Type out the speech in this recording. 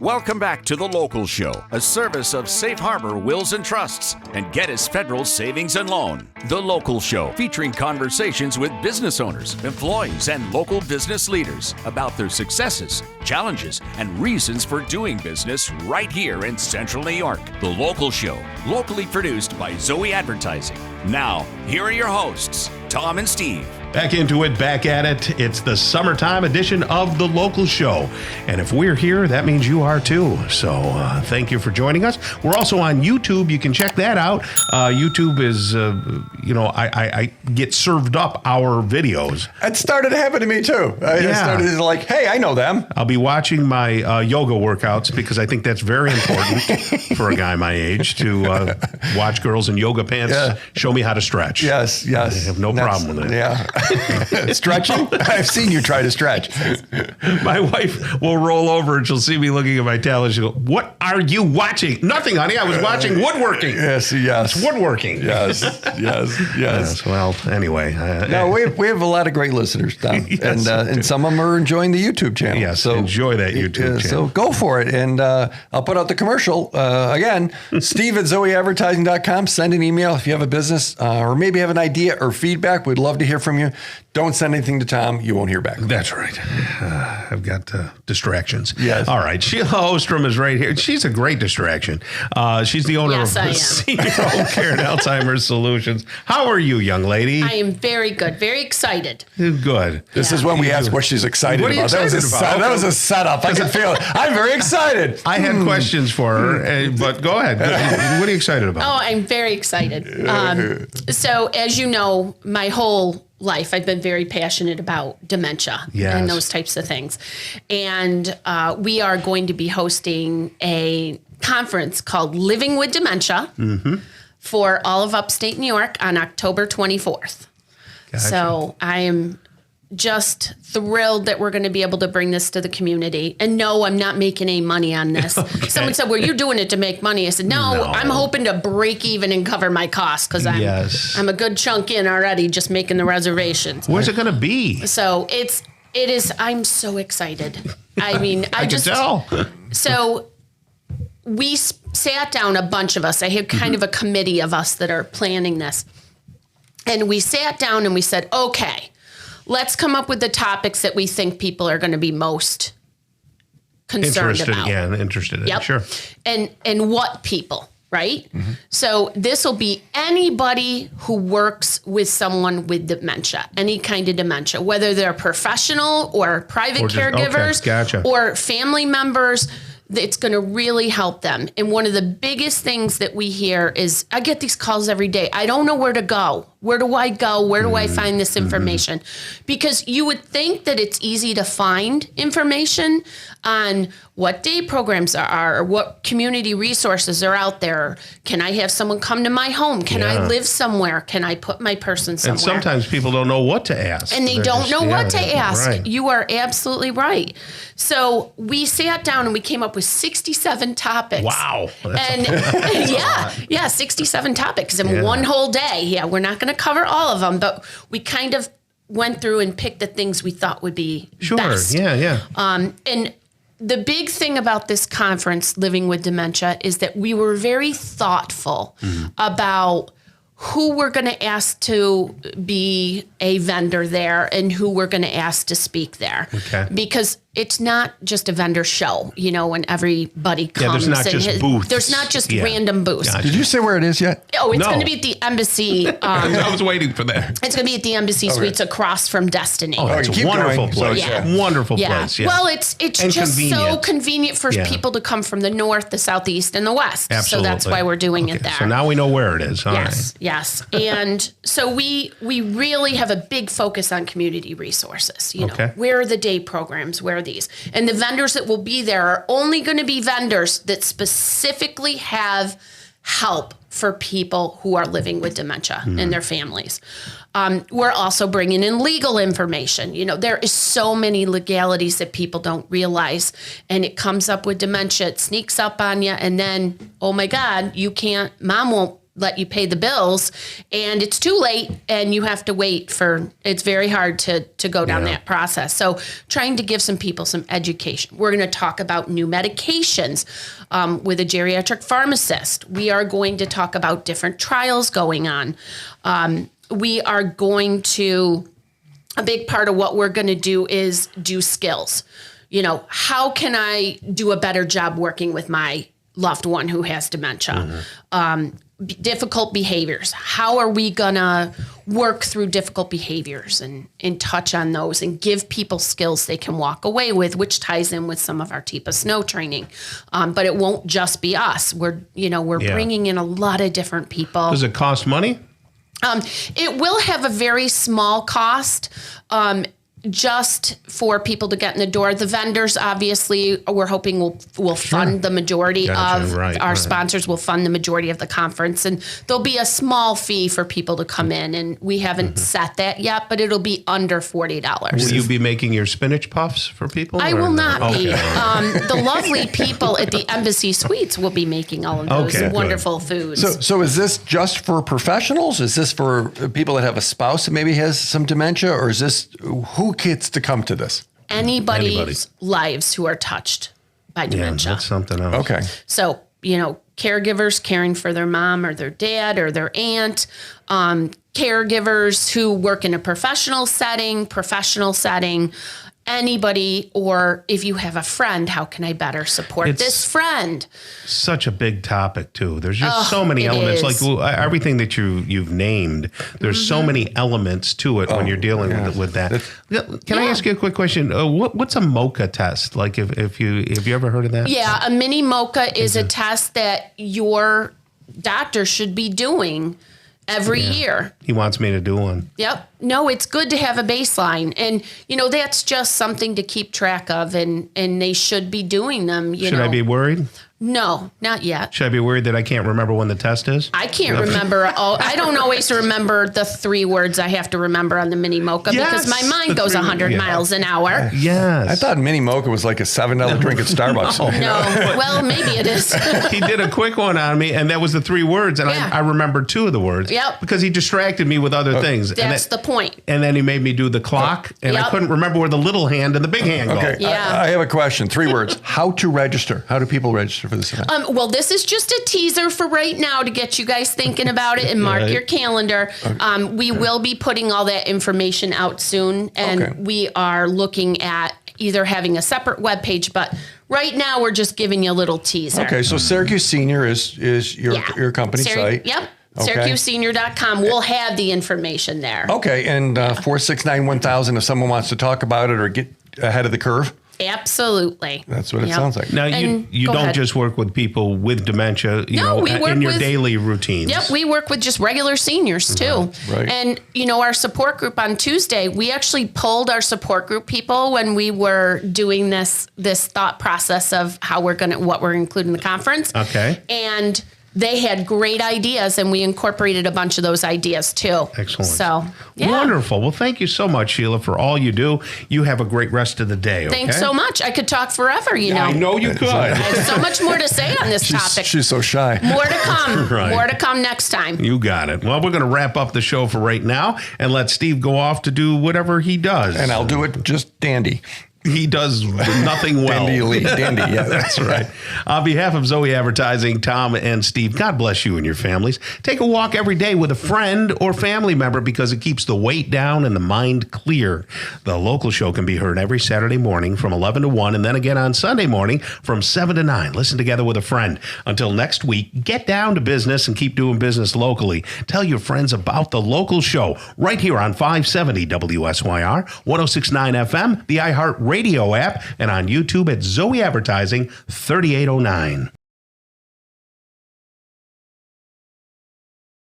Welcome back to The Local Show, a service of Safe Harbor Wills and Trusts and Geddes Federal Savings and Loan. The Local Show, featuring conversations with business owners, employees, and local business leaders about their successes, challenges, and reasons for doing business right here in Central New York. The Local Show, locally produced by Zoey Advertising. Now, here are your hosts, Tom and Steve. Back into it, back at it. It's the summertime edition of The Local Show. And if we're here, that means you are too. So thank you for joining us. We're also on YouTube. You can check that out. YouTube is, I get served up our videos. It started to happen to me too. I started like, hey, I know them. I'll be watching my yoga workouts because I think that's very important for a guy my age to watch girls in yoga pants show me how to stretch. Yes. I have no problem with it. Yeah. Stretching? I've seen you try to stretch. My wife will roll over and she'll see me looking at my talent. She'll go, "What are you watching?" "Nothing, honey. I was watching woodworking." Yes. It's woodworking. Yes. Well, anyway. No, we have a lot of great listeners, Tom. Yes, and some of them are enjoying the YouTube channel. Yes, so enjoy that YouTube channel. So go for it. And I'll put out the commercial. Again, Steve at ZoeyAdvertising.com. Send an email if you have a business or maybe have an idea or feedback. We'd love to hear from you. Don't send anything to Tom. You won't hear back. That's right. I've got distractions. Yes. All right. Sheila Ohstrom is right here. She's a great distraction. She's the owner of Senior Home Care and Alzheimer's Solutions. How are you, young lady? I am very good. Very excited. Good. This is when we ask what she's excited about. That was a setup. I can feel it. I'm very excited. I had questions for her, but go ahead. What are you excited about? Oh, I'm very excited. So as you know, my whole life, I've been very passionate about dementia and those types of things. And we are going to be hosting a conference called Living with Dementia for all of upstate New York on October 24th. Gotcha. So I am just thrilled that we're going to be able to bring this to the community. And no, I'm not making any money on this. Okay. Someone said, well, you're doing it to make money. I said, no. I'm hoping to break even and cover my costs because I'm a good chunk in already just making the reservations. Where's it going to be? So it is, I'm so excited. I mean, I can tell. So we sat down, a bunch of us. I had kind of a committee of us that are planning this. And we sat down and we said, okay, let's come up with the topics that we think people are going to be most concerned about. Interested in. Yep. Sure. And what people, right? So this will be anybody who works with someone with dementia, any kind of dementia, whether they're professional or private caregivers or family members. It's going to really help them. And one of the biggest things that we hear is, I get these calls every day. I don't know where to go. Where do I go? Where do I find this information? Because you would think that it's easy to find information on what day programs are or what community resources are out there. Can I have someone come to my home? Can I live somewhere? Can I put my person somewhere? And sometimes people don't know what to ask. And they don't know what to ask. Right. You are absolutely right. So we sat down and we came up with 67 topics. Wow. And 67 topics in one whole day. Yeah, we're not going to cover all of them, but we kind of went through and picked the things we thought would be best. And the big thing about this conference, Living with Dementia, is that we were very thoughtful about who we're going to ask to be a vendor there and who we're going to ask to speak there. Okay. Because it's not just a vendor show, when everybody comes. There's not just booths. There's not just random booths. Gotcha. Did you say where it is yet? Oh, it's going to be at the Embassy. I was waiting for that. It's going to be at the Embassy Suites across from Destiny. Oh, that's a wonderful place. Wonderful place. Yeah. Well, it's just so convenient for people to come from the north, the southeast, and the west. Absolutely. So that's why we're doing it there. So now we know where it is. All right. Yes. And so we really have a big focus on community resources. Where are the day programs? Where are these? And the vendors that will be there are only going to be vendors that specifically have help for people who are living with dementia and their families. We're also bringing in legal information. There is so many legalities that people don't realize, and it comes up with dementia. It sneaks up on you, and then, oh my God, mom won't let you pay the bills, and it's too late and you have to wait for, it's very hard to go down that process. So trying to give some people some education. We're going to talk about new medications with a geriatric pharmacist. We are going to talk about different trials going on. We are going to, a big part of what we're going to do is do skills. You know, how can I do a better job working with my loved one who has dementia? Difficult behaviors. How are we going to work through difficult behaviors and touch on those and give people skills they can walk away with, which ties in with some of our TIPA Snow training. But it won't just be us. We're bringing in a lot of different people. Does it cost money? It will have a very small cost. Just for people to get in the door. The vendors, obviously, we're hoping will fund the majority of our sponsors will fund the majority of the conference. And there'll be a small fee for people to come in. And we haven't set that yet, but it'll be under $40. Will you be making your spinach puffs for people? I will not be. The lovely people at the Embassy Suites will be making all of those wonderful foods. So is this just for professionals? Is this for people that have a spouse that maybe has some dementia? Or is this, who gets to come to this? Anybody's lives who are touched by dementia. That's something else. Okay. So, caregivers caring for their mom or their dad or their aunt, caregivers who work in a professional setting, anybody, or if you have a friend, how can I better support this friend? Such a big topic too. There's just so many elements, like everything that you've named. There's so many elements to it when you're dealing with that. Can I ask you a quick question? What's a MOCA test? Like if you ever heard of that? Yeah, a mini MOCA is a test that your doctor should be doing every year. He wants me to do one. Yep. No, it's good to have a baseline. And, that's just something to keep track of. And they should be doing them. Should I be worried? No, not yet. Should I be worried that I can't remember when the test is? I can't remember. I don't always remember the 3 words I have to remember on the mini MOCA because my mind goes 100 miles an hour. Yes. I thought mini MOCA was like a $7 drink at Starbucks. No. Well, maybe it is. He did a quick one on me, and that was the 3 words, and I remembered 2 of the words. Yep. Because he distracted me with other things. That's the point. And then he made me do the clock, and I couldn't remember where the little hand and the big hand go. Okay. Yeah. I have a question. 3 words. How to register? How do people register for this event? Well, this is just a teaser for right now to get you guys thinking about it and mark your calendar. We will be putting all that information out soon, and we are looking at either having a separate webpage, but right now we're just giving you a little teaser. Okay, so Syracuse Senior is your company site. Yep. Okay. SyracuseSenior.com. We'll have the information there. Okay, and 469-1000 if someone wants to talk about it or get ahead of the curve. Absolutely. That's what it sounds like. Now, you don't just work with people with dementia, in your daily routines. Yep, we work with just regular seniors too. Right. And, our support group on Tuesday, we actually pulled our support group people when we were doing this thought process of what we're including in the conference. Okay. And they had great ideas, and we incorporated a bunch of those ideas too. Excellent. So, wonderful. Well, thank you so much, Sheila, for all you do. You have a great rest of the day. Okay? Thanks so much. I could talk forever, I know you could. I have so much more to say on this topic. She's so shy. More to come. Right. More to come next time. You got it. Well, we're going to wrap up the show for right now and let Steve go off to do whatever he does. And I'll do it just dandy. He does nothing well. Dandy, yeah. That's right. On behalf of Zoey Advertising, Tom and Steve, God bless you and your families. Take a walk every day with a friend or family member because it keeps the weight down and the mind clear. The local show can be heard every Saturday morning from 11 to 1 and then again on Sunday morning from 7 to 9. Listen together with a friend. Until next week, get down to business and keep doing business locally. Tell your friends about the local show right here on 570 WSYR, 1069 FM, the iHeart Radio app, and on YouTube at Zoey Advertising 3809.